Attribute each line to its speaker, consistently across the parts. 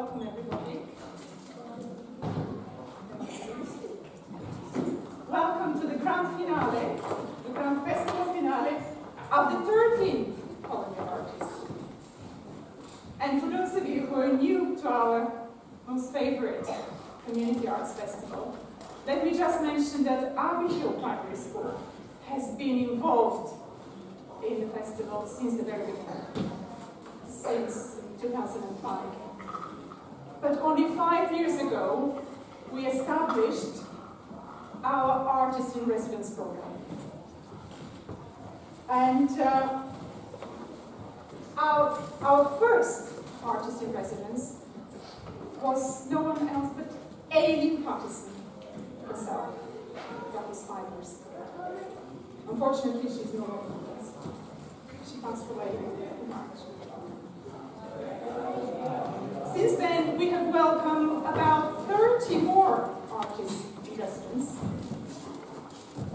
Speaker 1: Welcome everybody. Welcome to the grand finale, the grand festival finale of the 13th Colony of Artists. And for those of you who are new to our most favorite community arts festival, let me just mention that Abbeyhill Primary School has been involved in the festival since the very beginning, since 2005. But only 5 years ago, we established our artist-in-residence program. And our first artist-in-residence was no one else but Aileen Paterson herself. That was 5 years ago. Unfortunately, she's no longer with us. She passed away in March. Since then, we have welcomed about 30 more artists in residence,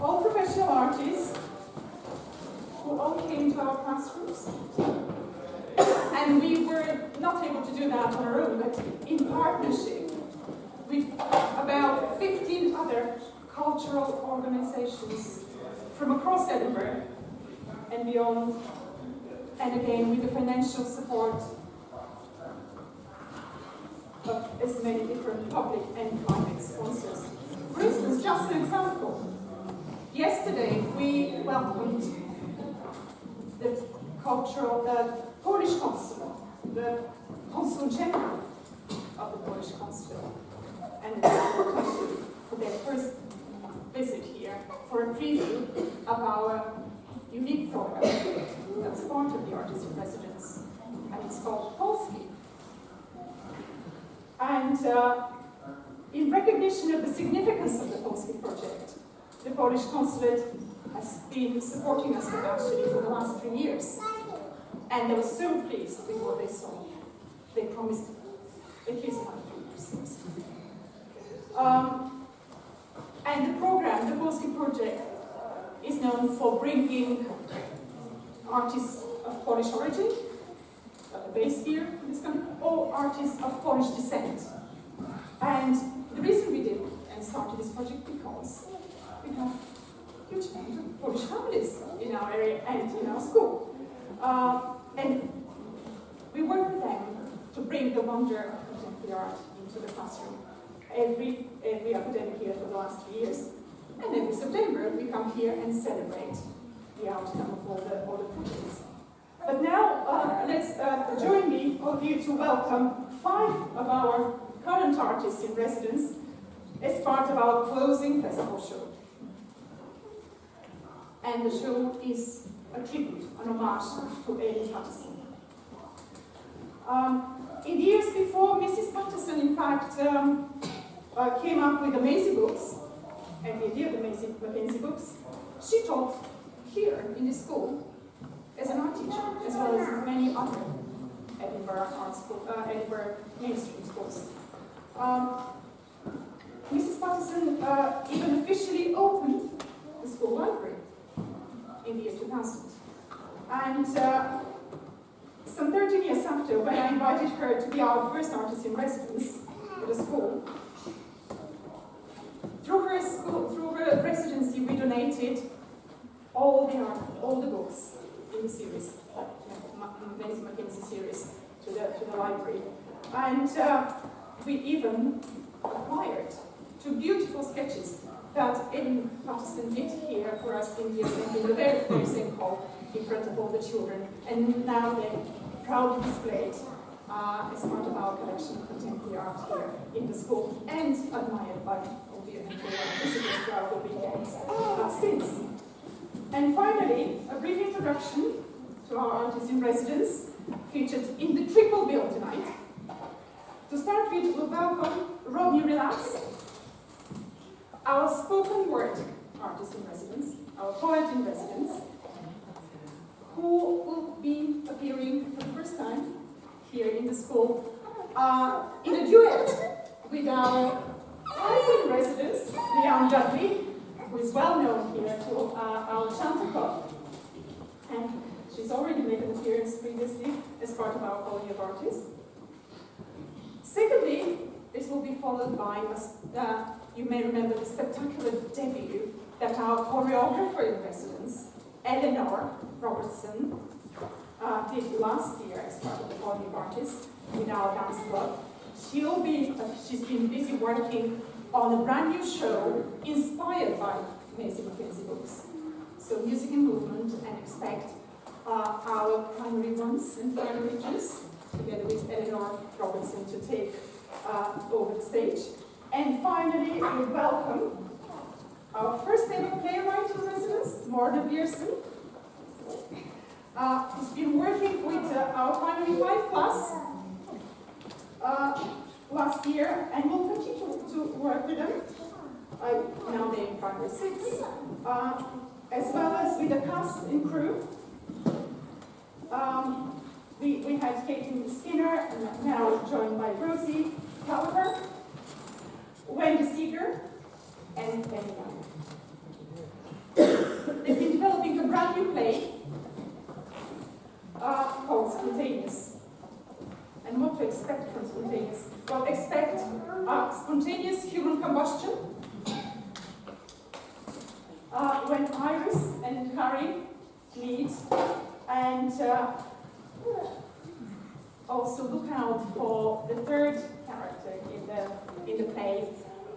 Speaker 1: all professional artists who all came to our classrooms. And we were not able to do that on our own, but in partnership with about 15 other cultural organizations from across Edinburgh and beyond, and again with the financial support of as many different public and private sponsors. For instance, just an example. Yesterday we welcomed the Polish consul, the Consul General of the Polish Consulate, and for their first visit here for a preview of our unique program that's part of the Artist-in-Residence, and it's called Polski. And in recognition of the significance of the Polski project, the Polish Consulate has been supporting us financially for the last 3 years. And they were so pleased with what they saw. They promised at least 100%. And the program, the Polski project, is known for bringing artists of Polish origin, based here in this country, or artists of Polish descent. And the reason we did and started this project because we have a huge amount of Polish families in our area and in our school. And we work with them to bring the wonder of contemporary art into the classroom every academic year for the last 3 years. And every September we come here and celebrate the outcome of all the projects. But now let's join me, all of you, to welcome 5 of our current artists in residence as part of our closing festival show. And the show is a tribute, an homage to Aileen Paterson. In the years before, Mrs Paterson, in fact, came up with the Maisie books, and the idea of the Maisie McKenzie books, she taught here in this school as an art teacher, as well as many other Edinburgh art school, Edinburgh mainstream schools. Mrs Paterson even officially opened the school library in the year 2000. And some 13 years after, when I invited her to be our first artist in residence at the school, through her residency, we donated all the art, all the books in the series, Maisie McKenzie series, to the library. And we even acquired 2 beautiful sketches that Aileen Paterson did here for us in the assembly, in the very, very same hall, in front of all the children. And now they're proudly displayed as part of our collection of contemporary art here in the school, and admired by all the visitors throughout the weekends since. And finally, a brief introduction to our artists in residence, featured in the triple bill tonight. To start with, we'll welcome Rodney, our spoken word artist in residence, our poet in residence, who will be appearing for the first time here in the school in a duet with our poet in residence, Dudley, who is well known here to our Chanter Club. And she's already made an appearance previously as part of our Colony of Artists. Secondly, this will be followed by, you may remember the spectacular debut that our choreographer-in-residence, Eleanor Robertson, did last year as part of the Body Artists in our dance club. She's been busy working on a brand new show inspired by Maisie McKenzie books. So music and movement, and expect our primary ones and primaries, together with Eleanor Robertson, to take over the stage. And finally, we welcome our first ever playwright-in-residence, Morna Pearson, who's been working with our primary 5 class last year, and will continue to work with them. Now they're in primary 6, as well as with the cast and crew. We had Caitlin Skinner, and now joined by Rosie Gallagher, Wendy Seeger, and Penny Young. They've been developing a brand new play called Spontaneous. And what to expect from Spontaneous? Well, expect spontaneous human combustion when Iris and Harry meet, and also look out for the third character in the play,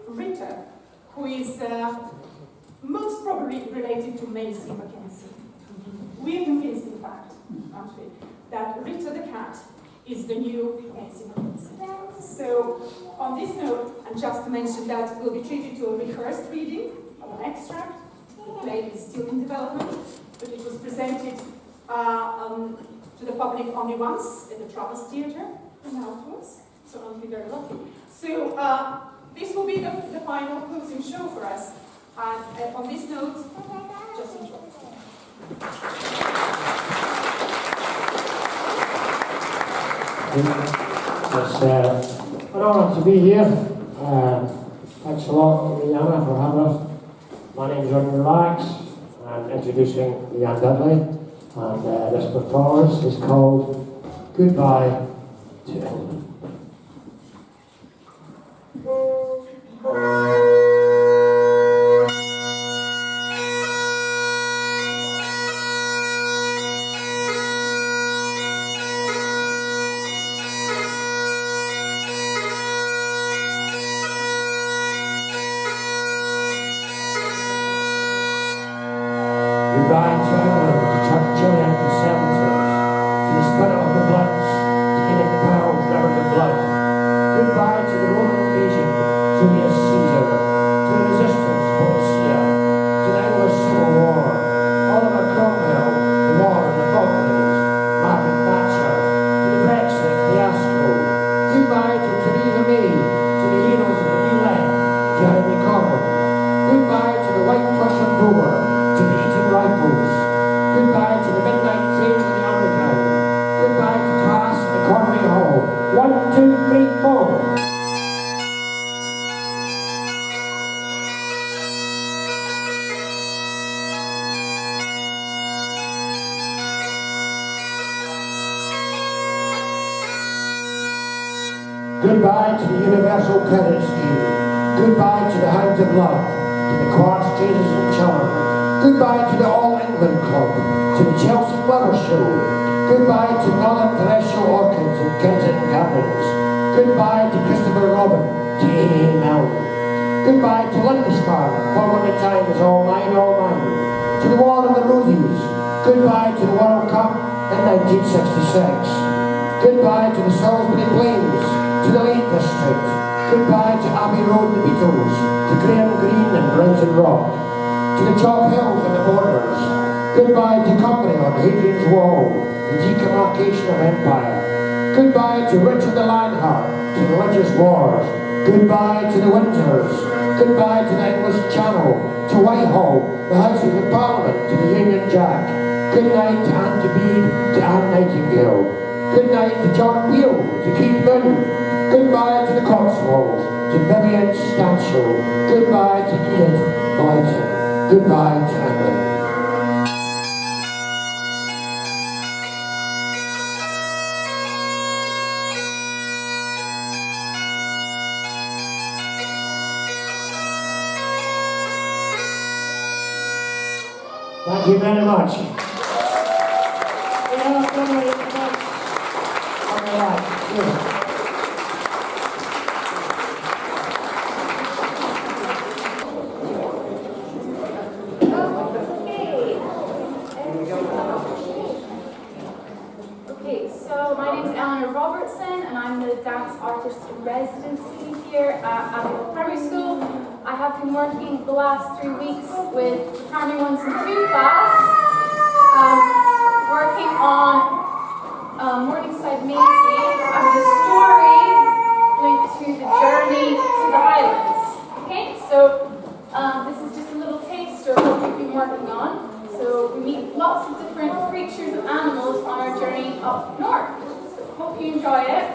Speaker 1: Rita, who is most probably related to Maisie McKenzie. We're convinced, in fact, aren't we, that Rita the cat is the new Maisie McKenzie. So, on this note, and just to mention that we'll be treated to a rehearsed reading of an extract. The play is still in development, but it was presented to the public only once at the Travis Theatre in Outwards, so aren't we very lucky. So, this will be the final closing show for us. And on this note, just enjoy.
Speaker 2: It's an honour to be here. Thanks a lot, Iliyana, for having us. My name is Rodney. I'm introducing Leighann Dudley, and this performance is called Goodbye to England. Goodbye to England, to Churchill conservatives, to the spirit of the bloods, to Enoch Powell's rivers of blood. Goodbye to the Roman invasion, Julius Caesar, to the resistance, Boadicea, to the English Civil War, Oliver Cromwell, the war in the Falklands, Margaret Thatcher, to the Brexit fiasco. Goodbye to Theresa May, to the heroes of the New Left, Jeremy Corbyn. Goodbye to the White Prussian Dover, to the eating rifles. Goodbye to the midnight trains in the underground. Goodbye to class in the Conway Hall. 1, 2, 3, 4. Goodbye to the Universal Credit Scheme. Goodbye to the Hounds of Love, to the Quartz Changes and Charm. Goodbye to the All England Club, to the Chelsea Flower Show. Goodbye to Northern Terrestrial Orchids and Kensington Gardens. Goodbye to Christopher Robin, to A.A. Milne. Goodbye to Lindisfarne, for when the time is all mine, all mine. To the War of the Roses. Goodbye to the World Cup in 1966. Goodbye to the Salisbury Plains, to the Lake District. Goodbye to Abbey Road, the Beatles, to Graham Greene and Brenton Rock. To the Chalk Hills and the Borders. Goodbye to Cumbria on Hadrian's Wall, the demarcation of empire. Goodbye to Richard the Lionheart, to religious wars. Goodbye to the Windsors. Goodbye to the English Channel, to Whitehall, the Houses of Parliament, to the Union Jack. Good night to Auntie Bede, to Anne Nightingale. Good night to John Peel, to Keith Moon. Goodbye to the Cotswolds, to Vivian Stanshall. Goodbye to Enid Blyton. Goodbye to England. Thank you very much. All right. Good.
Speaker 3: Okay, so my name is Eleanor Robertson and I'm the dance artist in residency here at Abbeyhill Primary School. I have been working the last 3 weeks with primary 1s and 2 class, working on Morningside Maisie and the story linked to the journey to the Highlands. Okay, so this is just a little taster of what we've been working on. So we meet lots of different creatures and animals on our journey up north. So hope you enjoy it.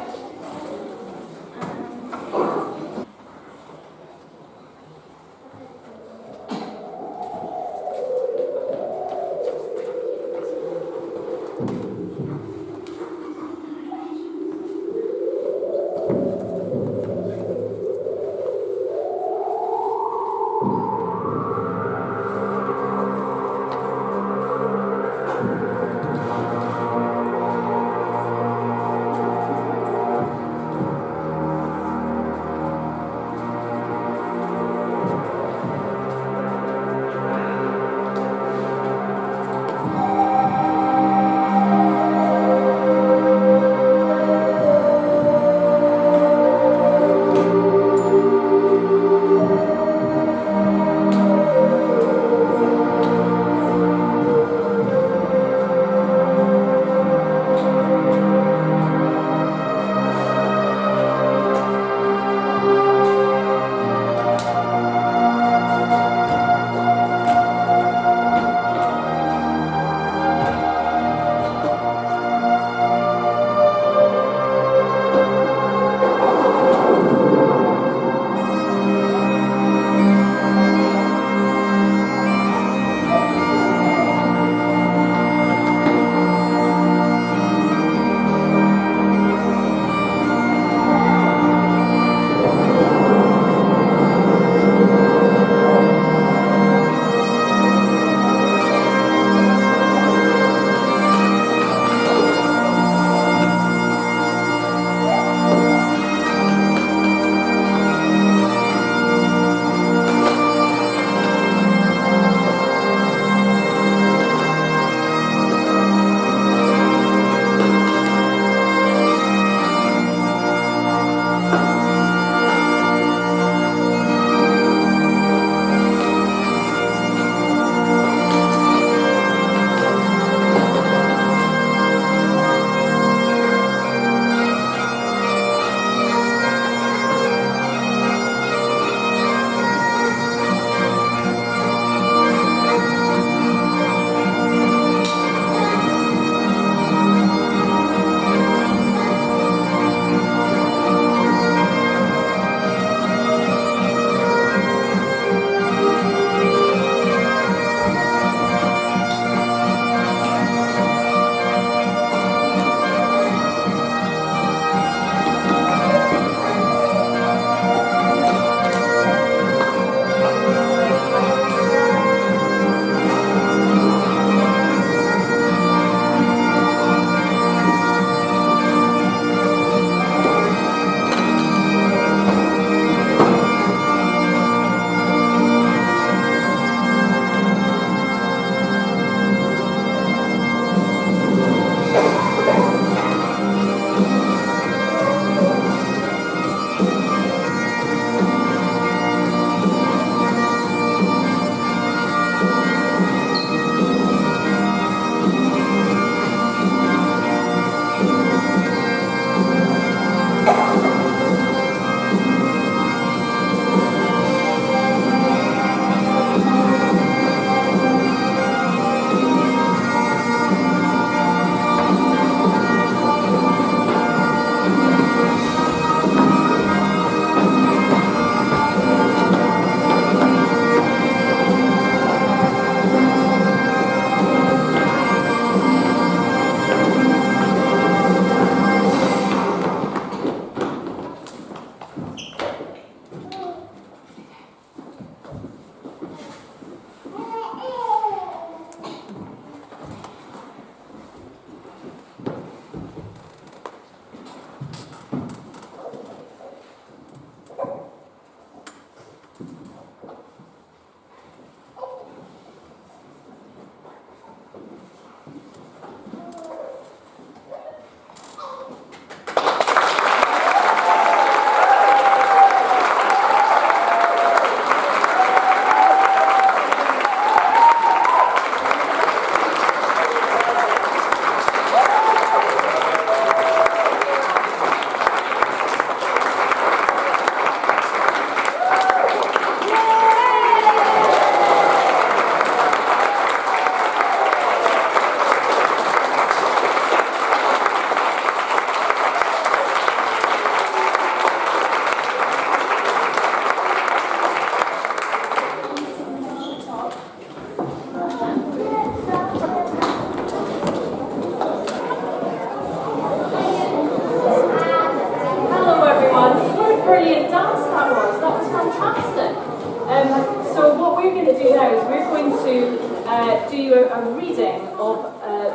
Speaker 3: to do a reading of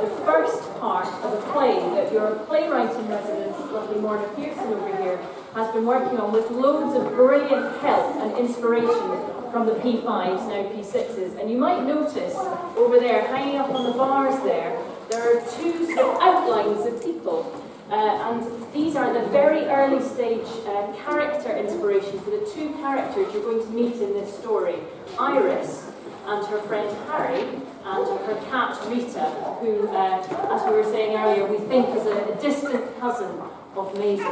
Speaker 3: the first part of a play that your playwright-in-residence, lovely Morna Pearson over here, has been working on with loads of brilliant help and inspiration from the P5s, now P6s. And you might notice over there, hanging up on the bars there are two sort of outlines of people. And these are the very early stage character inspiration for the two characters you're going to meet in this story. Iris and her friend Harry and her cat Rita, who, as we were saying earlier, we think is a distant cousin of Maisie.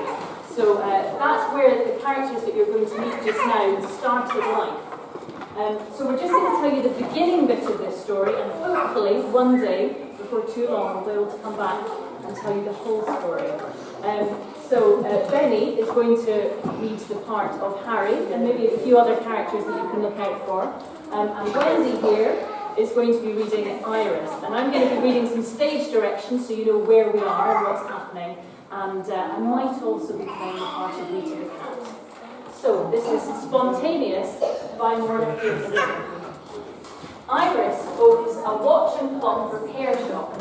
Speaker 3: So that's where the characters that you're going to meet just now started life. So we're just going to tell you the beginning bit of this story, and hopefully one day, before too long, we'll be able to come back and tell you the whole story. So Benny is going to read the part of Harry, and maybe a few other characters that you can look out for. And Wendy here is going to be reading Iris. And I'm going to be reading some stage directions so you know where we are and what's happening. And I might also be playing the part of Rita the cat. So this is Spontaneous by Morna Pearson. Iris owns a watch and clock repair shop.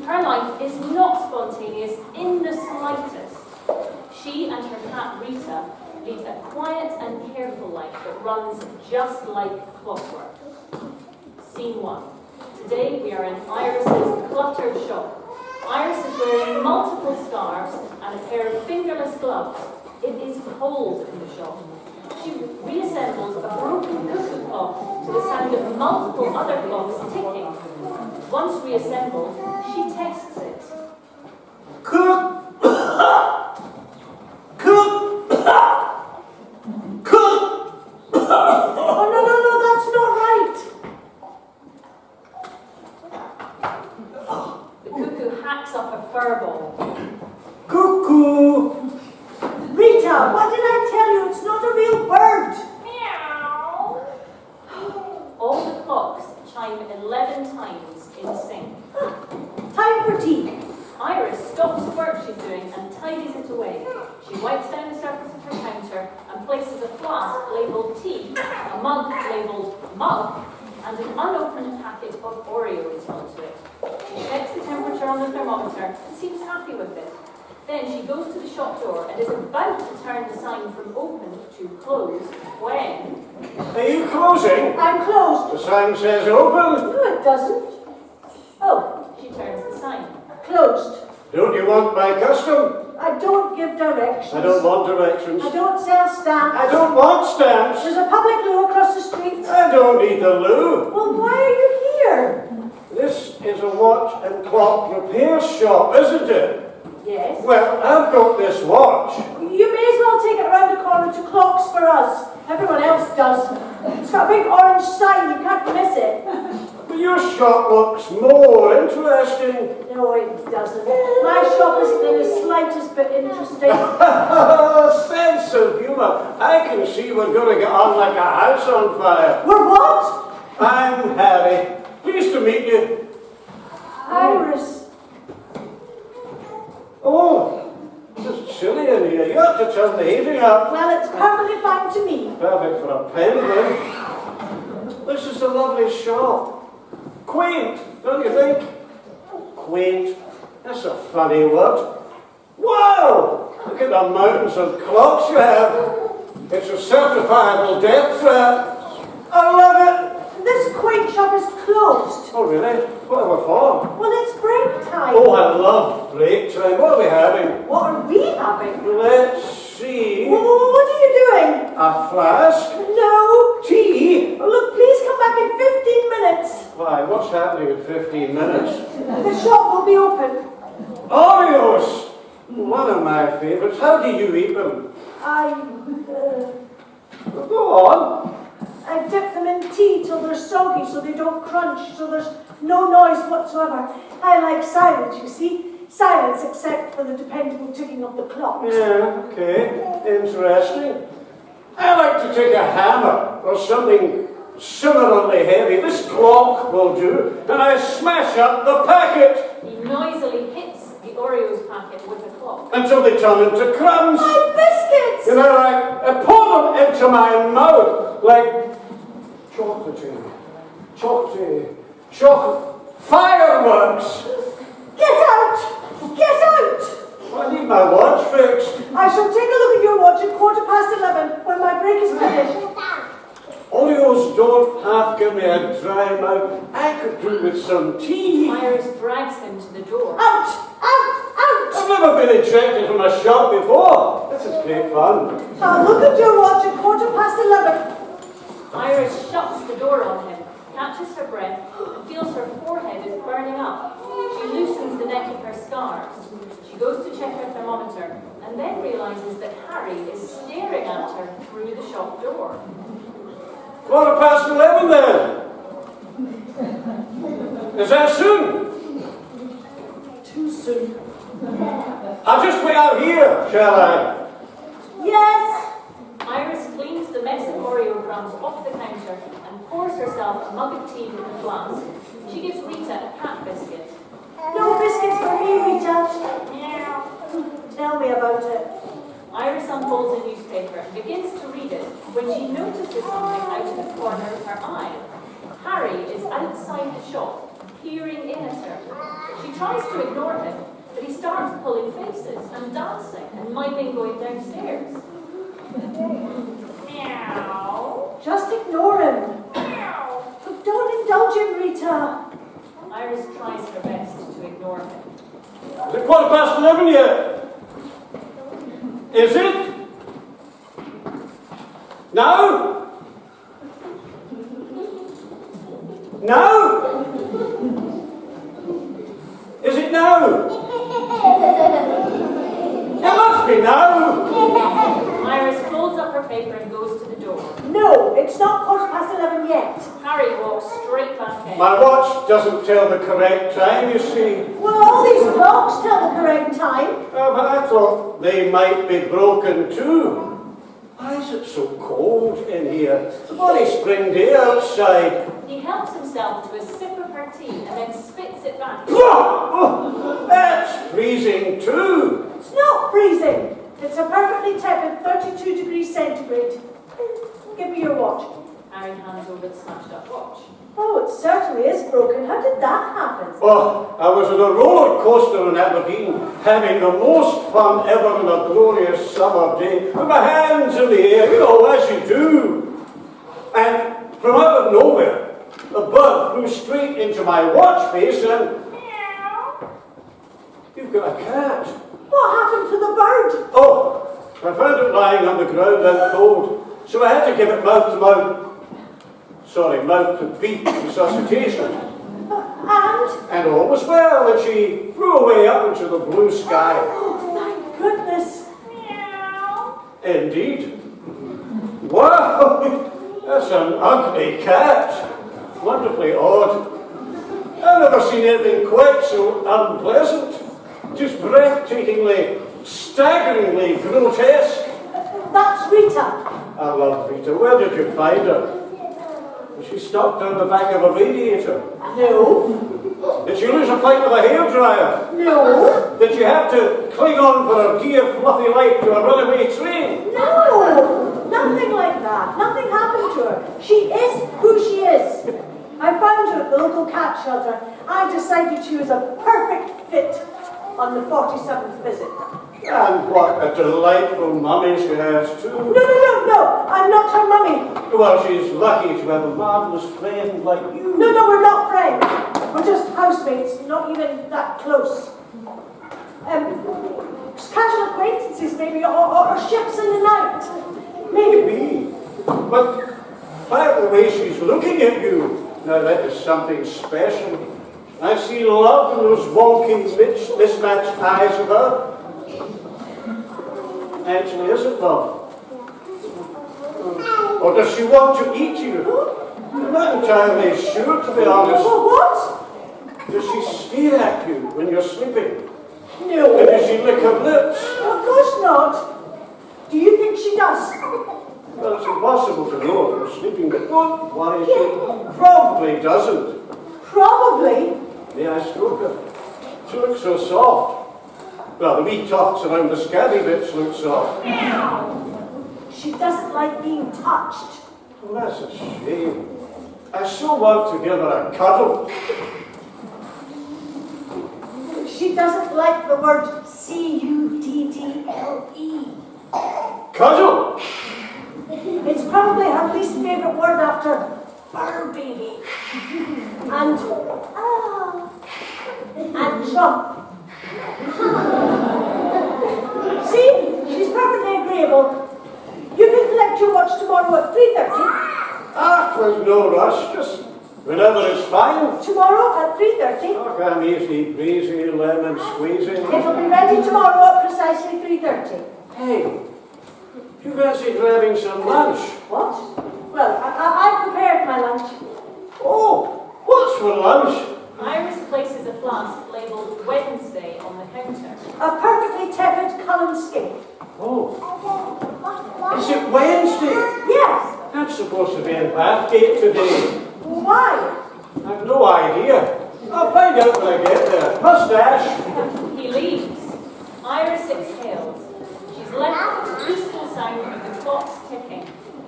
Speaker 3: Her life is not spontaneous in the slightest. She and her cat Rita lead a quiet and careful life that runs just like clockwork. Scene 1. Today we are in Iris's cluttered shop. Iris is wearing multiple scarves and a pair of fingerless gloves. It is cold in the shop. She reassembles a broken cuckoo clock to the sound of multiple other clocks ticking. Once reassembled, she tests it.
Speaker 4: Cook! Cook! Cook! Oh, no, that's not right.
Speaker 3: The cuckoo hacks up a fur ball.
Speaker 4: Cuckoo! Rita, what did I tell you? It's not a real bird.
Speaker 3: Meow. All the clocks chime 11 times in sync.
Speaker 4: Time for tea.
Speaker 3: Iris stops the work she's doing and tidies it away. She wipes down the surface of her counter and places a flask labelled tea, a mug labelled mug, and an unopened packet of Oreos onto it. She checks the temperature on the thermometer and seems happy with it. Then she goes to the shop door and is about to turn the sign from open to close when...
Speaker 4: Are you closing? I'm closed. The sign says open. No, it doesn't.
Speaker 3: Oh, she turns the sign.
Speaker 4: Closed. Don't you want my custom? I don't give directions. I don't want directions. I don't sell stamps. I don't want stamps. There's a public loo across the street. I don't need the loo. Well, why are you here? This is a watch and clock repair shop, isn't it?
Speaker 3: Yes.
Speaker 4: Well, I've got this watch. You may as well take it around the corner to Clocks for Us. Everyone else does. It's got a big orange sign, you can't miss it. But your shop looks more interesting. No, it doesn't. My shop isn't in the slightest bit interesting. Sense of humour. I can see we're going to get on like a house on fire. We're what? I'm Harry. Pleased to meet you. Iris. Oh, it's chilly in here. You have to turn the heating up. Well, it's perfectly fine to me. Perfect for a penguin. This is a lovely shop. Quaint, don't you think? Quaint. That's a funny word. Wow! Look at the mountains of clocks you have. It's a certifiable death trap. I love it. This quaint shop is closed. Oh, really? What are we for? Well, it's break time. Oh, I love break time. What are we having? What are we having? Let's see. What are you doing? A flask? No. Tea? Oh, look, please come back in 15 minutes. Why? What's happening in 15 minutes? The shop will be open. Oreos! One of my favourites. How do you eat them? Go on. I dip them in tea till they're soggy so they don't crunch, so there's no noise whatsoever. I like silence, you see. Silence except for the dependable ticking of the clocks. Yeah, okay. Interesting. I like to take a hammer or something similarly heavy. This clock will do, and I smash up the packet.
Speaker 3: He noisily hits the Oreos packet with the clock.
Speaker 4: Until they turn into crumbs.
Speaker 3: My biscuits!
Speaker 4: You know, I pour them into my mouth like chocolatey. Fireworks!
Speaker 5: Get out! Get out!
Speaker 4: I need my watch fixed.
Speaker 5: I shall take a look at your watch at 11:15 when my break is finished.
Speaker 4: Oreos don't half give me a dry mouth. I could do with some tea.
Speaker 3: Iris drags him to the door.
Speaker 5: Out! Out! Out!
Speaker 4: I've never been ejected from a shop before. This is great fun.
Speaker 5: I'll look at your watch at 11:15.
Speaker 3: Iris shuts the door on him, catches her breath, and feels her forehead is burning up. She loosens the neck of her scarves. She goes to check her thermometer, and then realizes that Harry is staring at her through the shop door.
Speaker 4: 11:15 then. Is that soon?
Speaker 5: Too soon.
Speaker 4: I'll just wait out here, shall I?
Speaker 5: Yes.
Speaker 3: Iris cleans the mess of Oreo crumbs off the counter and pours herself a mug of tea from the flask. She gives Rita a cat biscuit.
Speaker 5: No biscuits for me, Rita. Tell me about it.
Speaker 3: Iris unfolds a newspaper and begins to read it when she notices something out of the corner of her eye. Harry is outside the shop, peering in at her. She tries to ignore him, but he starts pulling faces and dancing and miming going downstairs. Meow.
Speaker 5: Just ignore him. But don't indulge him, Rita.
Speaker 3: Iris tries her best to ignore him.
Speaker 4: Is it 11:15 yet? Is it? No? No? Is it no? It must be no.
Speaker 3: Iris folds up her paper and goes to the door.
Speaker 5: No, it's not 11:15 yet.
Speaker 3: Harry walks straight back in.
Speaker 4: My watch doesn't tell the correct time, you see.
Speaker 5: Well, all these clocks tell the correct time.
Speaker 4: But I thought they might be broken too. Why is it so cold in here? It's a bloody spring day outside.
Speaker 3: He helps himself to a sip of her tea and then spits it back.
Speaker 4: Oh, that's freezing too.
Speaker 5: It's not freezing. It's a perfectly tepid 32 degrees centigrade. Give me your watch.
Speaker 3: Harry hands over the smashed up watch.
Speaker 5: Oh, it certainly is broken. How did that happen?
Speaker 4: Oh, I was on a roller coaster in Aberdeen, having the most fun ever on a glorious summer day, with my hands in the air, you know, as you do. And from out of nowhere, a bird flew straight into my watch face and... You've got a cat.
Speaker 5: What happened to the bird?
Speaker 4: Oh, I found it lying on the ground out cold, so I had to give it mouth-to-mouth. Sorry, mouth-to-beak resuscitation. And all was well, and she flew away up into the blue sky.
Speaker 5: Oh, thank goodness.
Speaker 4: Indeed. Wow, that's an ugly cat. Wonderfully odd. I've never seen anything quite so unpleasant. Just breathtakingly, staggeringly grotesque.
Speaker 5: That's Rita.
Speaker 4: I love Rita. Where did you find her? Was she stuck down the back of a radiator?
Speaker 5: No.
Speaker 4: Did she lose a fight with a hairdryer?
Speaker 5: No.
Speaker 4: Did you have to cling on for her dear fluffy life to a runaway train?
Speaker 5: No. Nothing like that. Nothing happened to her. She is who she is. I found her at the local cat shelter. I decided she was a perfect fit on the 47th visit.
Speaker 4: And what a delightful mummy she has too.
Speaker 5: No. I'm not her mummy.
Speaker 4: Well, she's lucky to have a marvellous friend like you.
Speaker 5: No, we're not friends. We're just housemates, not even that close. Just casual acquaintances, maybe, or ships in the night.
Speaker 4: Maybe. But by the way she's looking at you, now that is something special. I see love in those wonky, mismatched eyes of her. Actually, is it love? Or does she want to eat you? I'm not entirely sure, to be honest.
Speaker 5: What?
Speaker 4: Does she stare at you when you're sleeping?
Speaker 5: No.
Speaker 4: And does she lick her lips?
Speaker 5: Of course not. Do you think she does?
Speaker 4: Well, it's impossible to know if you're sleeping, but don't worry, she probably doesn't.
Speaker 5: Probably.
Speaker 4: May I stroke her? She looks so soft. Well, the wee tufts around the scabby bits look soft.
Speaker 5: She doesn't like being touched.
Speaker 4: Well, that's a shame. I so want to give her a cuddle.
Speaker 5: She doesn't like the word C-U-D-D-L-E.
Speaker 4: Cuddle?
Speaker 5: It's probably her least favourite word after fur baby. And Trump. See? She's perfectly agreeable. You can collect your watch tomorrow at 3:30.
Speaker 4: There's no rush, just whenever it's fine.
Speaker 5: Tomorrow at 3:30.
Speaker 4: I'm easy, breezy, lemon squeezy.
Speaker 5: It'll be ready tomorrow at precisely 3:30.
Speaker 4: Hey, you fancy grabbing some lunch?
Speaker 5: What? Well, I prepared my lunch.
Speaker 4: Oh, what's for lunch?
Speaker 3: Iris places a flask labelled Wednesday on the counter.
Speaker 5: A perfectly tepid Cullen skip.
Speaker 4: Oh, is it Wednesday?
Speaker 5: Yes.
Speaker 4: I'm supposed to be in Bathgate today.
Speaker 5: Why?
Speaker 4: I've no idea. I'll find out when I get there. Mustache.
Speaker 3: He leaves. Iris exhales. She's left with the peaceful sound of the clocks ticking.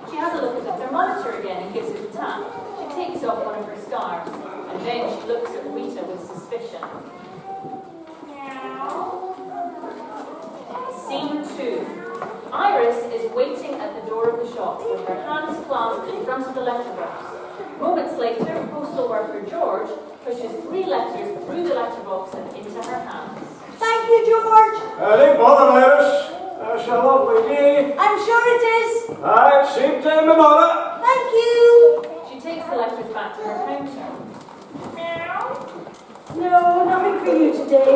Speaker 3: She has a look at the thermometer again and gives it a tap. She takes off one of her scarves, and then she looks at Rita with suspicion. Scene 2. Iris is waiting at the door of the shop with her hands clasped in front of the letterbox. Moments later, postal worker George pushes 3 letters through the letterbox and into her hands.
Speaker 5: Thank you, George.
Speaker 4: Don't bother, Iris. That's a lovely day.
Speaker 5: I'm sure it is.
Speaker 4: Aye, same time tomorrow.
Speaker 5: Thank you.
Speaker 3: She takes the letters back to her counter.
Speaker 5: No, nothing for you today.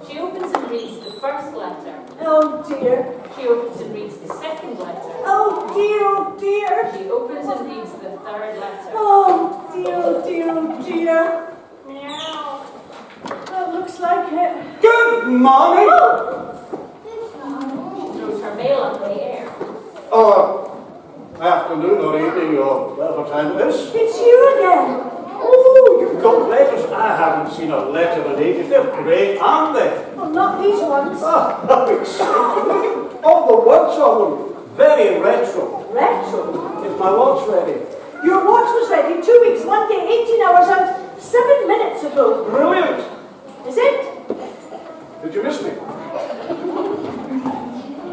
Speaker 3: She opens and reads the first letter.
Speaker 5: Oh dear.
Speaker 3: She opens and reads the second letter.
Speaker 5: Oh dear, oh dear.
Speaker 3: She opens and reads the third letter.
Speaker 5: Oh dear, oh dear, oh dear. That looks like it.
Speaker 4: Good morning.
Speaker 3: She throws her mail up in the air.
Speaker 4: Afternoon or evening or whatever time it is.
Speaker 5: It's you again.
Speaker 4: Oh, you've got letters. I haven't seen a letter in ages. They're great, aren't they?
Speaker 5: Well, not these ones.
Speaker 4: How exciting. All the words on them. Very retro.
Speaker 5: Retro.
Speaker 4: Is my watch ready?
Speaker 5: Your watch was ready 2 weeks, 1 day, 18 hours and 7 minutes ago.
Speaker 4: Brilliant.
Speaker 5: Is it?
Speaker 4: Did you miss me?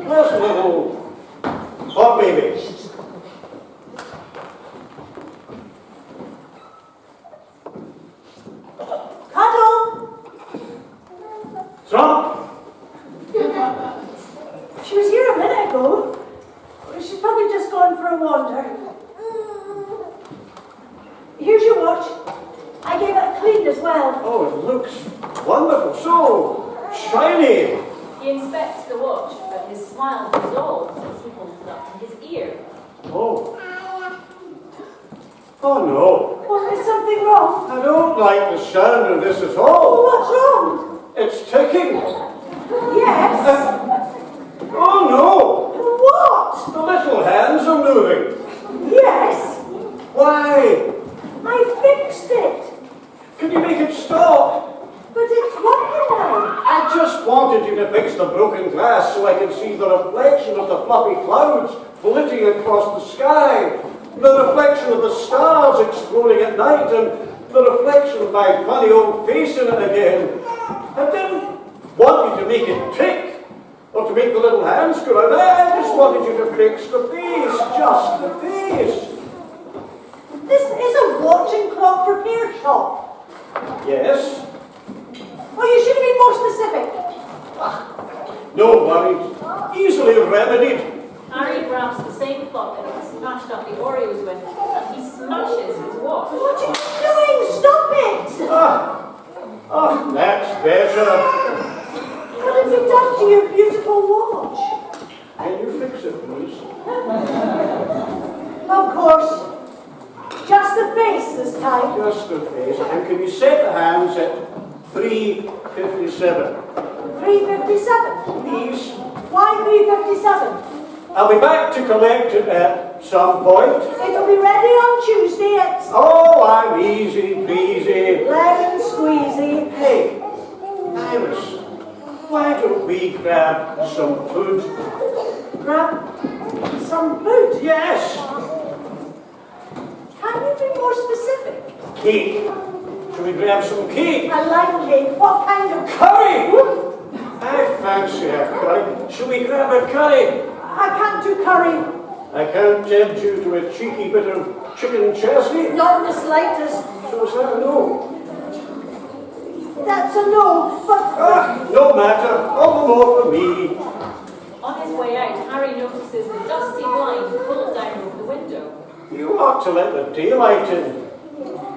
Speaker 4: Where's the little hot baby?
Speaker 5: Cuddle.
Speaker 4: Trump?
Speaker 5: She was here a minute ago. She's probably just gone for a wander. Here's your watch. I gave it cleaned as well.
Speaker 4: Oh, it looks wonderful. So shiny.
Speaker 3: He inspects the watch, but his smile dissolves as he holds it up to his ear.
Speaker 4: Oh. Oh no.
Speaker 5: Well, is something wrong?
Speaker 4: I don't like the sound of this at
Speaker 5: Oh,
Speaker 4: all.
Speaker 5: what's wrong?
Speaker 4: It's ticking.
Speaker 5: Yes.
Speaker 4: Oh no.
Speaker 5: What?
Speaker 4: The little hands are moving.
Speaker 5: Yes.
Speaker 4: Why?
Speaker 5: I fixed it.
Speaker 4: Can you make it stop?
Speaker 5: But it's working now.
Speaker 4: I just wanted you to fix the broken glass so I could see the reflection of the fluffy clouds flitting across the sky, the reflection of the stars exploding at night, and the reflection of my funny old face in it again. I didn't want you to make it tick, or to make the little hands go around. I just wanted you to fix the face, just the face.
Speaker 5: This is a watch and clock repair shop.
Speaker 4: Yes?
Speaker 5: Oh, you should have been more specific.
Speaker 4: No worries. Easily remedied.
Speaker 3: Harry grabs the same clock that he smashed up the Oreos with, and he smashes his watch.
Speaker 5: What are you doing? Stop it!
Speaker 4: That's better.
Speaker 5: What have you done to your beautiful watch?
Speaker 4: Can you fix it, please?
Speaker 5: Of course. Just the face this time.
Speaker 4: Just the face. And can you set the hands at 3:57?
Speaker 5: 3:57.
Speaker 4: Please.
Speaker 5: Why 3:57?
Speaker 4: I'll be back to collect it at some point.
Speaker 5: It'll be ready on Tuesday at
Speaker 4: Oh, I'm easy peasy.
Speaker 5: lemon squeezy.
Speaker 4: Hey, Iris, why don't we grab some food?
Speaker 5: Grab some food.
Speaker 4: Yes.
Speaker 5: Can you be more specific?
Speaker 4: Cake. Should we grab some cake?
Speaker 5: I like cake. What kind of
Speaker 4: Curry! I fancy a curry. Should we grab a curry?
Speaker 5: I can't do curry.
Speaker 4: I can't tempt you to a cheeky bit of chicken chassis.
Speaker 5: Not in the slightest.
Speaker 4: So is that a no?
Speaker 5: That's a no, but...
Speaker 4: No matter. All the more for me.
Speaker 6: On his way out, Harry notices the dusty blind pulled down over the window.
Speaker 4: You ought to let the daylight in.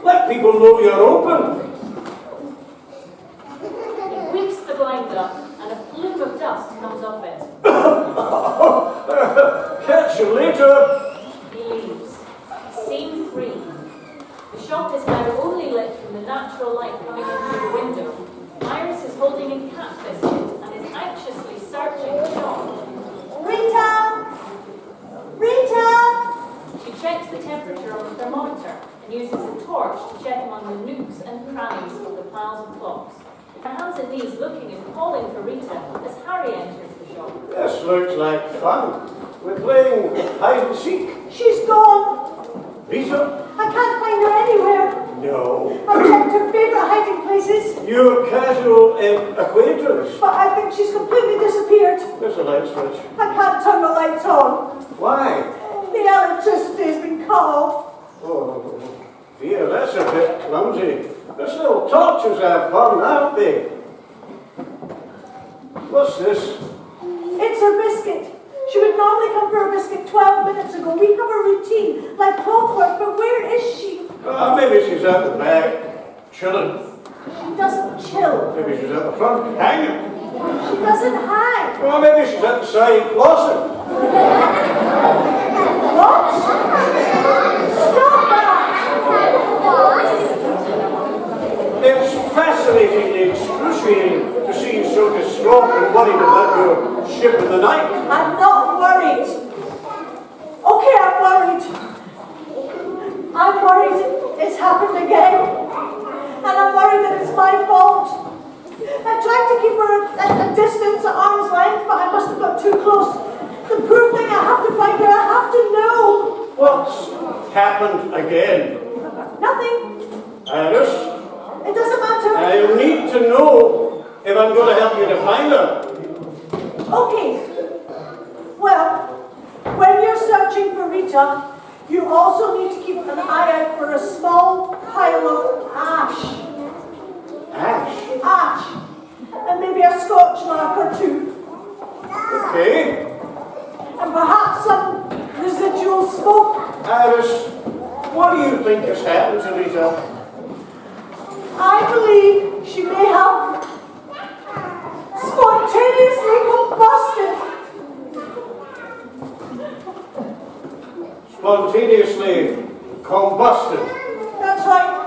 Speaker 4: Let people know you're open.
Speaker 6: He whips the blind up, and a plume of dust comes off it.
Speaker 4: Catch you later.
Speaker 6: He leaves. Scene 3. The shop is now only lit from the natural light coming in through the window. Iris is holding a cat biscuit and is anxiously searching the shop.
Speaker 5: Rita! Rita!
Speaker 6: She checks the temperature on the thermometer and uses a torch to check among the nooks and crannies of the piles of clocks. Her hands and knees looking and calling for Rita as Harry enters the shop.
Speaker 4: This looks like fun. We're playing hide and seek.
Speaker 5: She's gone.
Speaker 4: Rita?
Speaker 5: I can't find her anywhere.
Speaker 4: No.
Speaker 5: I've checked her favourite hiding places,
Speaker 4: Your casual acquaintance.
Speaker 5: but I think she's completely disappeared.
Speaker 4: There's a light switch.
Speaker 5: I can't turn the lights on.
Speaker 4: Why?
Speaker 5: The electricity has been cut off.
Speaker 4: Oh, dear, that's a bit clumsy. The little torches have fun, aren't they? What's this?
Speaker 5: It's her biscuit. She would normally come for a biscuit 12 minutes ago. We have a routine, like clockwork, but where is she?
Speaker 4: Maybe she's at the back, chilling.
Speaker 5: She doesn't chill.
Speaker 4: Maybe she's at the front, hanging.
Speaker 5: She doesn't hang.
Speaker 4: Or maybe she's at the side, flossing.
Speaker 5: What? Stop that!
Speaker 4: It's fascinatingly excruciating to see you so distraught and worried about your ship in the night.
Speaker 5: I'm not worried. Okay, I'm worried. I'm worried it's happened again. And I'm worried that it's my fault. I tried to keep her at a distance, at arm's length, but I must have got too close. The poor thing, I have to find her. I have to know.
Speaker 4: What's happened again?
Speaker 5: Nothing.
Speaker 4: Iris?
Speaker 5: It doesn't matter.
Speaker 4: I need to know if I'm going to help you to find her.
Speaker 5: Okay. Well, when you're searching for Rita, you also need to keep an eye out for a small pile of ash.
Speaker 4: Ash?
Speaker 5: Ash. And maybe a Scotch mark or two.
Speaker 4: Okay.
Speaker 5: And perhaps some residual smoke.
Speaker 4: Iris, what do you think has happened to Rita?
Speaker 5: I believe she may have spontaneously combusted.
Speaker 4: Spontaneously combusted.
Speaker 5: That's right.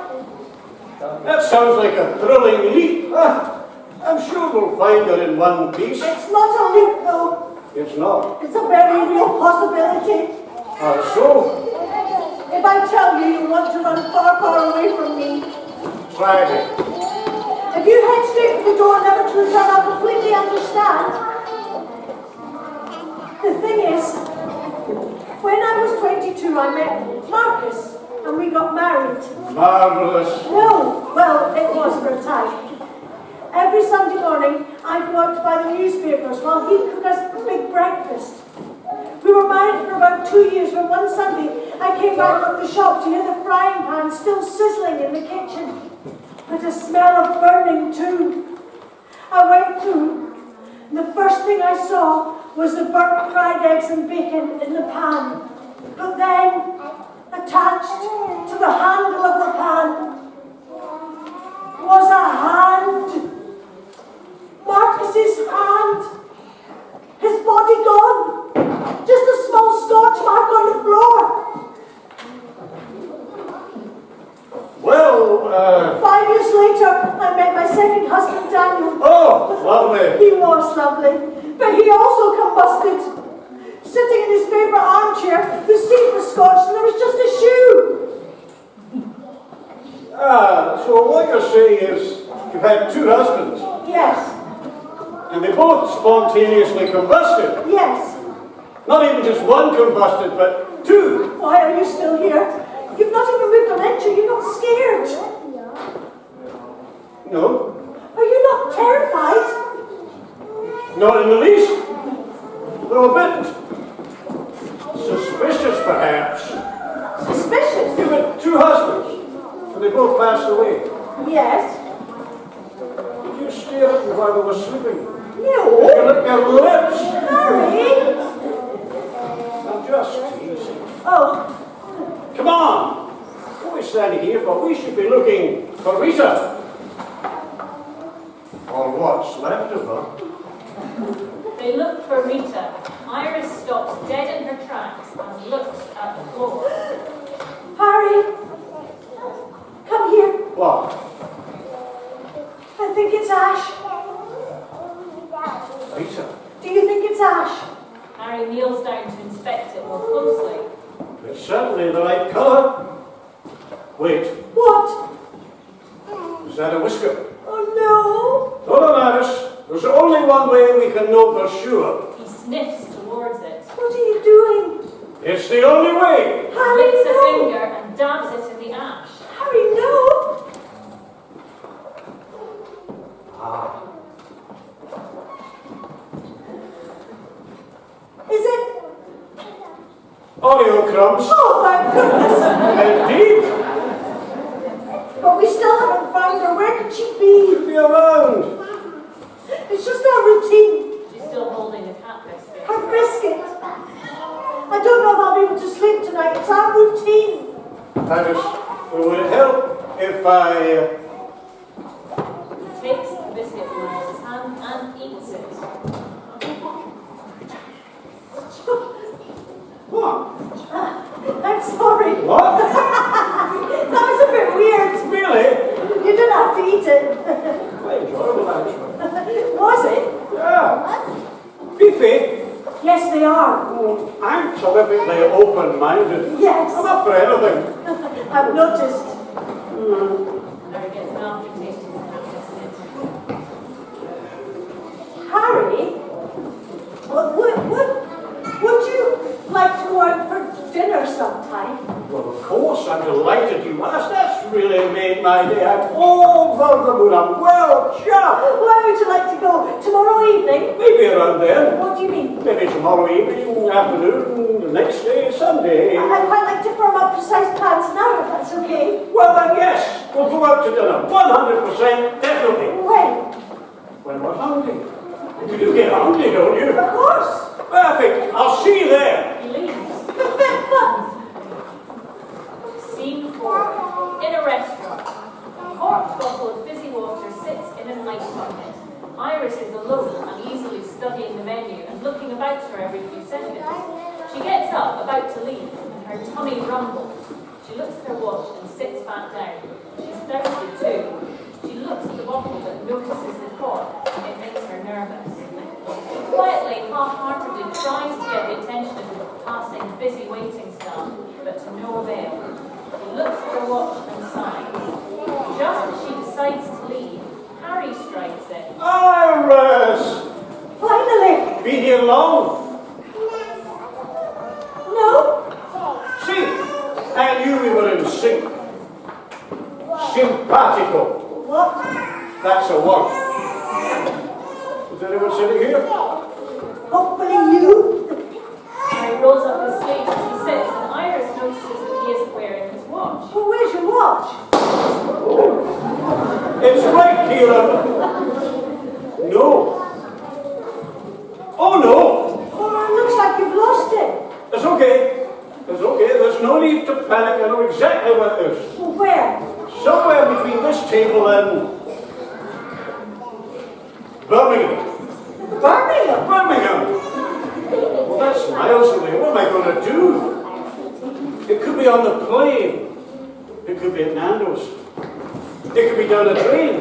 Speaker 4: That sounds like a thrilling leap. I'm sure we'll find her in one piece.
Speaker 5: It's not a leap, though.
Speaker 4: It's not.
Speaker 5: It's a very real possibility.
Speaker 4: How so?
Speaker 5: If I tell you you want to run far, far away from me,
Speaker 4: Try it.
Speaker 5: if you head straight for the door, never to return, I'll completely understand. The thing is, when I was 22, I met Marcus, and we got married.
Speaker 4: Marvellous.
Speaker 5: No, well, it was for a time. Every Sunday morning, I'd go out to buy the newspapers while he'd cook us a big breakfast. We were married for about 2 years, when one Sunday I came back from the shop to hear the frying pan still sizzling in the kitchen, with a smell of burning too. I went through, and the first thing I saw was the burnt fried eggs and bacon in the pan. But then, attached to the handle of the pan, was a hand. Marcus's hand. His body gone. Just a small Scotch mark on the floor.
Speaker 4: Well,
Speaker 5: 5 years later, I met my second husband, Daniel.
Speaker 4: oh, lovely.
Speaker 5: He was lovely, but he also combusted. Sitting in his favourite armchair, the seat was Scotch and there was just a shoe.
Speaker 4: So what you're saying is you've had two husbands,
Speaker 5: Yes,
Speaker 4: and they both spontaneously combusted.
Speaker 5: yes.
Speaker 4: Not even just one combusted, but two.
Speaker 5: Why are you still here? You've not even moved an inch. Are you not scared?
Speaker 4: No.
Speaker 5: Are you not terrified?
Speaker 4: Not in the least. Though a bit suspicious, perhaps.
Speaker 5: Suspicious?
Speaker 4: You've had 2 husbands, and they both passed away.
Speaker 5: Yes.
Speaker 4: Did you stare at me while they were sleeping?
Speaker 5: No.
Speaker 4: Did you lick their lips?
Speaker 5: Harry!
Speaker 4: I'm just teasing.
Speaker 5: Oh,
Speaker 4: Come on! What are we standing here for? We should be looking for Rita. Or what's left of her.
Speaker 6: They look for Rita. Iris stops dead in her tracks and looks at the floor.
Speaker 5: Harry! Come here.
Speaker 4: What?
Speaker 5: I think it's Ash.
Speaker 4: Rita?
Speaker 5: Do you think it's Ash?
Speaker 6: Harry kneels down to inspect it more closely.
Speaker 4: It's certainly the right colour. Wait,
Speaker 5: What?
Speaker 4: is that a whisker?
Speaker 5: Oh no!
Speaker 4: No, Iris. There's only one way we can know for sure.
Speaker 6: He sniffs towards it,
Speaker 5: What are you doing?
Speaker 4: It's the only way.
Speaker 5: Harry,
Speaker 6: licks a
Speaker 5: no!
Speaker 6: finger and dabs it in the ash.
Speaker 5: Harry, no!
Speaker 4: Ah.
Speaker 5: Is it?
Speaker 4: Oreo crumbs.
Speaker 5: Oh, thank goodness!
Speaker 4: Indeed.
Speaker 5: But we still haven't found her. Where could she be?
Speaker 4: Should be around.
Speaker 5: It's just our routine.
Speaker 6: She's still holding the cat biscuit.
Speaker 5: Her biscuit. I don't know if I'll be able to sleep tonight. It's our routine.
Speaker 4: Iris, would it help if I...
Speaker 6: He takes the biscuit from Iris' hand and eats it.
Speaker 4: What?
Speaker 5: I'm sorry.
Speaker 4: What?
Speaker 5: That was a bit weird.
Speaker 4: Really?
Speaker 5: You didn't have to eat it.
Speaker 4: Quite enjoyable, actually.
Speaker 5: Was it?
Speaker 4: Yeah. Beefy.
Speaker 5: Yes, they are.
Speaker 4: I'm terrifically open-minded.
Speaker 5: Yes.
Speaker 4: I'm up for anything.
Speaker 5: I've noticed.
Speaker 6: Harry gets an aftertaste of the cat biscuit.
Speaker 5: Harry, would you like to go out for dinner sometime?
Speaker 4: Well, of course, I'm delighted you asked. That's really made my day. I'm over the moon. I'm well chuffed.
Speaker 5: Where would you like to go? Tomorrow evening?
Speaker 4: Maybe around then.
Speaker 5: What do you mean?
Speaker 4: Maybe tomorrow evening, afternoon, the next day, Sunday.
Speaker 5: I'd quite like to firm up precise plans now, if that's okay.
Speaker 4: Well, then, yes. We'll go out to dinner. 100% definitely.
Speaker 5: When?
Speaker 4: When we're hungry. You do get hungry, don't you?
Speaker 5: Of course.
Speaker 4: Perfect. I'll see you there.
Speaker 6: He leaves. Scene 4. In a restaurant. A corked bottle of fizzy water sits in an ice bucket. Iris is alone, uneasily studying the menu and looking about her every few seconds. She gets up, about to leave, and her tummy rumbles. She looks at her watch and sits back down. She's thirsty too. She looks at the bottle but notices the cork. It makes her nervous. Quietly, half-heartedly tries to get the attention of the passing, busy waiting staff, but to no avail. She looks at her watch and sighs. Just as she decides to leave, Harry strikes in.
Speaker 4: Iris!
Speaker 5: Finally.
Speaker 4: Been here long?
Speaker 5: No?
Speaker 4: See, I knew we were in sync. Simpatico.
Speaker 5: What?
Speaker 4: That's a word. Is anyone sitting here?
Speaker 5: Hopefully you.
Speaker 6: Harry rolls up his sleeves as he sits, and Iris notices that he isn't wearing his watch.
Speaker 5: Well, where's your watch?
Speaker 4: It's right here. No. Oh no.
Speaker 5: Oh, it looks like you've lost it.
Speaker 4: It's okay. It's okay. There's no need to panic. I know exactly where it is.
Speaker 5: Well, where?
Speaker 4: Somewhere between this table and Birmingham.
Speaker 5: Birmingham.
Speaker 4: Birmingham. Well, that's miles away. What am I going to do? It could be on the plane. It could be at Nando's. It could be down a train.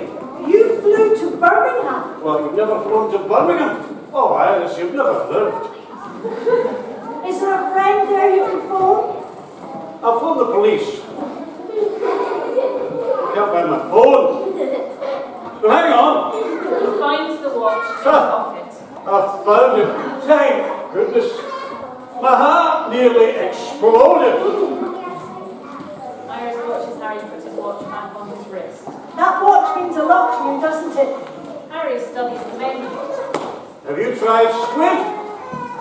Speaker 5: You flew to Birmingham.
Speaker 4: Well, you've never flown to Birmingham. Oh, Iris, you've never lived.
Speaker 5: Is there a friend there you can phone?
Speaker 4: I'll phone the police. I can't find my phone. So hang on.
Speaker 6: He finds the watch in his pocket.
Speaker 4: I found it. Thank goodness. My heart nearly exploded.
Speaker 6: watch back on his wrist.
Speaker 5: That watch means a lot to you, doesn't it?
Speaker 6: Harry studies the menu.
Speaker 4: Have you tried squid?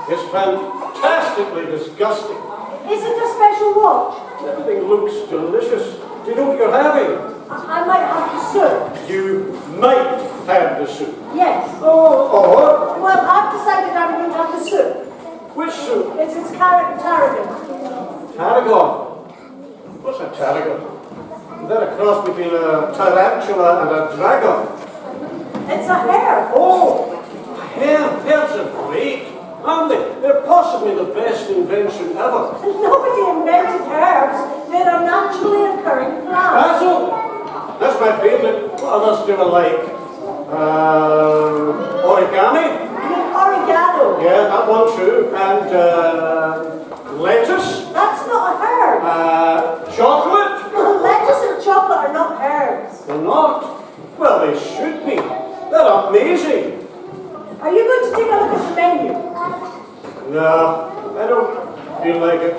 Speaker 4: It's fantastically disgusting.
Speaker 5: Is it a special watch?
Speaker 4: Everything looks delicious. Do you know what you're having?
Speaker 5: I might have the soup.
Speaker 4: You might have the soup.
Speaker 5: Yes.
Speaker 4: Or
Speaker 5: Well, I've decided I'm going to have the soup.
Speaker 4: which soup?
Speaker 5: It's carrot and tarragon.
Speaker 4: Tarragon. What's a tarragon? Is that a cross between a tarantula and a dragon?
Speaker 5: It's a hare.
Speaker 4: Oh, hares are great, aren't they? They're possibly the best invention ever.
Speaker 5: Nobody invented herbs. They're a naturally occurring plant.
Speaker 4: Basil, that's my favourite. What others do I like? Origami?
Speaker 5: Oregano.
Speaker 4: Yeah, that one too. And lettuce?
Speaker 5: That's not a herb.
Speaker 4: Chocolate?
Speaker 5: Lettuce and chocolate are not herbs.
Speaker 4: They're not. Well, they should be. They're amazing.
Speaker 5: Are you going to take a look at the menu?
Speaker 4: No, I don't feel like it.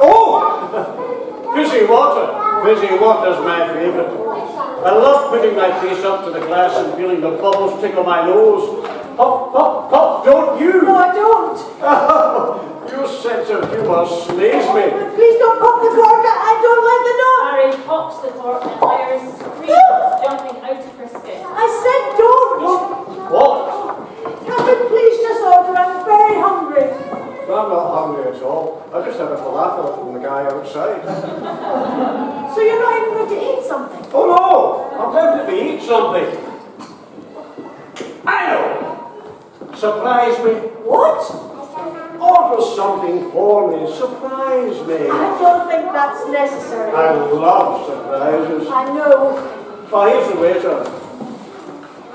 Speaker 4: Oh! Fizzy water. Fizzy water's my favourite. I love putting my face up to the glass and feeling the bubbles tickle my nose. Pop, pop, pop, don't you?
Speaker 5: No, I don't.
Speaker 4: Your sense of humour slays me.
Speaker 5: Please don't pop the cork. I don't like the nut.
Speaker 6: Harry pops the cork and Iris screams, jumping out of her skin.
Speaker 5: I said don't.
Speaker 4: What?
Speaker 5: Captain, please just order. I'm very hungry.
Speaker 4: I'm not hungry at all. I just had a falafel from the guy outside.
Speaker 5: So you're not even going to eat something?
Speaker 4: Oh no! I'm tempted to eat something. I know! Surprise me.
Speaker 5: What?
Speaker 4: Order something for me. Surprise me.
Speaker 5: I don't think that's necessary.
Speaker 4: I love surprises.
Speaker 5: I know.
Speaker 4: Oh, here's the waiter.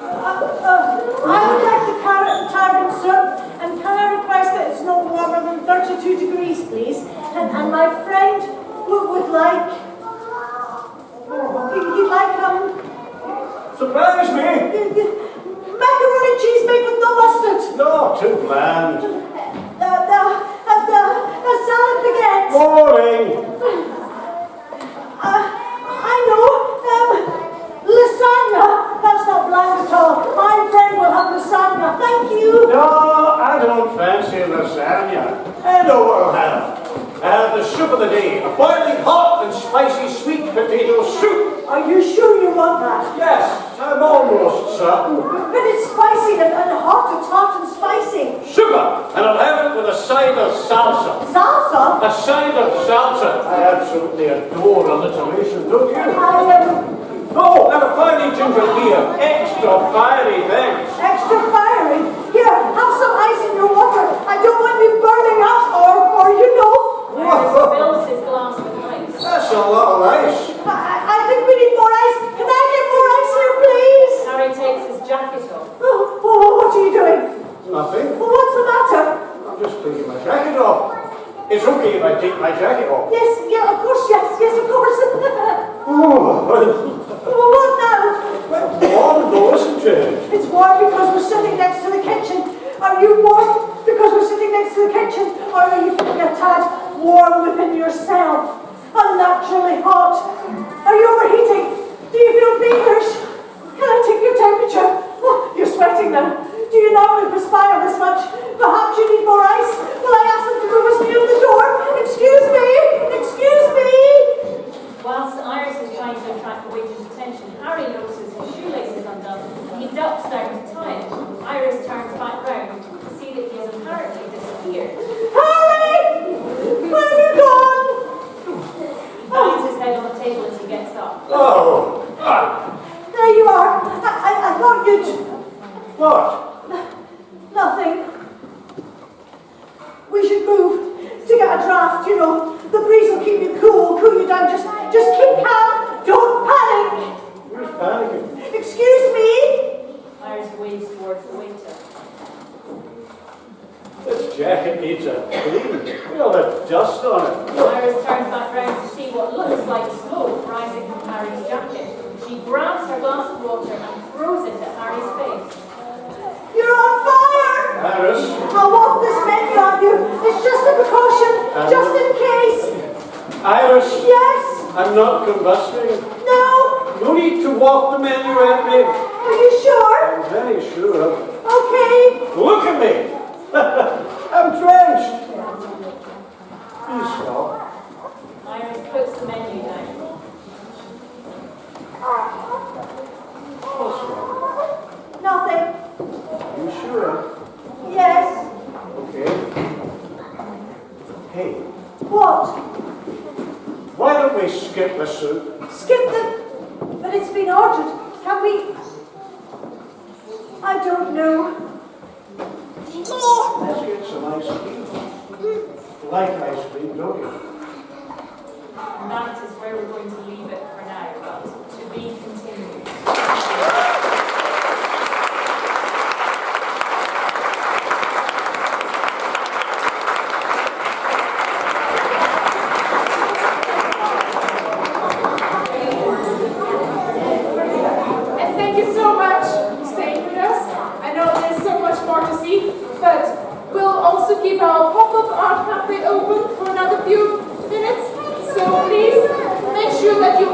Speaker 5: I would like the carrot and tarragon soup, and can I request that it's no warmer than 32 degrees, please? And my friend would like... He'd like,
Speaker 4: Surprise me!
Speaker 5: macaroni and cheese made with no mustard.
Speaker 4: No, too bland.
Speaker 5: The salad baguette.
Speaker 4: Boring.
Speaker 5: I know. Lasagna. That's not bland at all. My friend will have lasagna. Thank you.
Speaker 4: No, I don't fancy lasagna. I know what I'll have. I have the soup of the day, a boiling hot and spicy sweet potato soup.
Speaker 5: Are you sure you want that?
Speaker 4: Yes, I'm almost certain.
Speaker 5: But it's spicy and hot. It's hot and spicy.
Speaker 4: Sugar, and I'll have it with a side of salsa.
Speaker 5: Salsa?
Speaker 4: A side of salsa. I absolutely adore alliteration, don't you? Oh, and a fiery ginger beer. Extra fiery, thanks.
Speaker 5: Extra fiery? Here, have some ice in your water. I don't want you burning up or you know.
Speaker 6: Iris fills his glass with ice.
Speaker 4: That's a lot of ice.
Speaker 5: I think we need more ice. Can I get more ice here, please?
Speaker 6: Harry takes his jacket off.
Speaker 5: What are you doing?
Speaker 4: Nothing.
Speaker 5: What's the matter?
Speaker 4: I'm just taking my jacket off. It's okay if I take my jacket off.
Speaker 5: Yes, yeah, of course, yes, of course. What now?
Speaker 4: Warm though, isn't it?
Speaker 5: It's warm because we're sitting next to the kitchen. Are you warm because we're sitting next to the kitchen? Or are you feeling a tad warm within yourself? Unnaturally hot? Are you overheating? Do you feel feverish? Can I take your temperature? Oh, you're sweating now. Do you normally perspire this much? Perhaps you need more ice? Will I ask them to move us near the door? Excuse me! Excuse me!
Speaker 6: Whilst Iris is trying to attract the waiter's attention, Harry notices his shoelace is undone and he ducks down to tie it. Iris turns back round to see that he has apparently disappeared.
Speaker 5: Harry! Where have you gone?
Speaker 6: Bangs his head on the table as he gets up.
Speaker 4: Oh.
Speaker 5: There you are. I thought you'd...
Speaker 4: What?
Speaker 5: Nothing. We should move to get a draft, you know. The breeze will keep you cool you down. Just keep calm. Don't panic.
Speaker 4: Who's panicking?
Speaker 5: Excuse me.
Speaker 6: Iris waves towards the waiter.
Speaker 4: This jacket needs a clean. Look at all the dust on it.
Speaker 6: Iris turns back round to see what looks like smoke rising from Harry's jacket. She grabs her glass of water and throws it at Harry's face.
Speaker 5: You're on fire.
Speaker 4: Iris.
Speaker 5: I'll walk this menu on you. It's just a precaution. Just in case.
Speaker 4: Iris.
Speaker 5: Yes.
Speaker 4: I'm not combusting.
Speaker 5: No,
Speaker 4: No need to walk the menu at me.
Speaker 5: Are you sure?
Speaker 4: I'm very sure.
Speaker 5: Okay.
Speaker 4: Look at me. I'm drenched. Please stop.
Speaker 6: Iris puts the menu down.
Speaker 4: What's wrong?
Speaker 5: Nothing.
Speaker 4: You sure?
Speaker 5: Yes.
Speaker 4: Okay. Hey,
Speaker 5: What?
Speaker 4: why don't we skip the soup?
Speaker 5: Skip the... But it's been ordered. Can we... I don't know.
Speaker 4: Let's get some ice cream. You like ice cream, don't you?
Speaker 6: And that is where we're going to leave it for now, but to be continued.
Speaker 1: And thank you so much for staying with us. I know there's so much more to see, but we'll also keep our pop-up art cafe open for another few minutes. So please make sure that you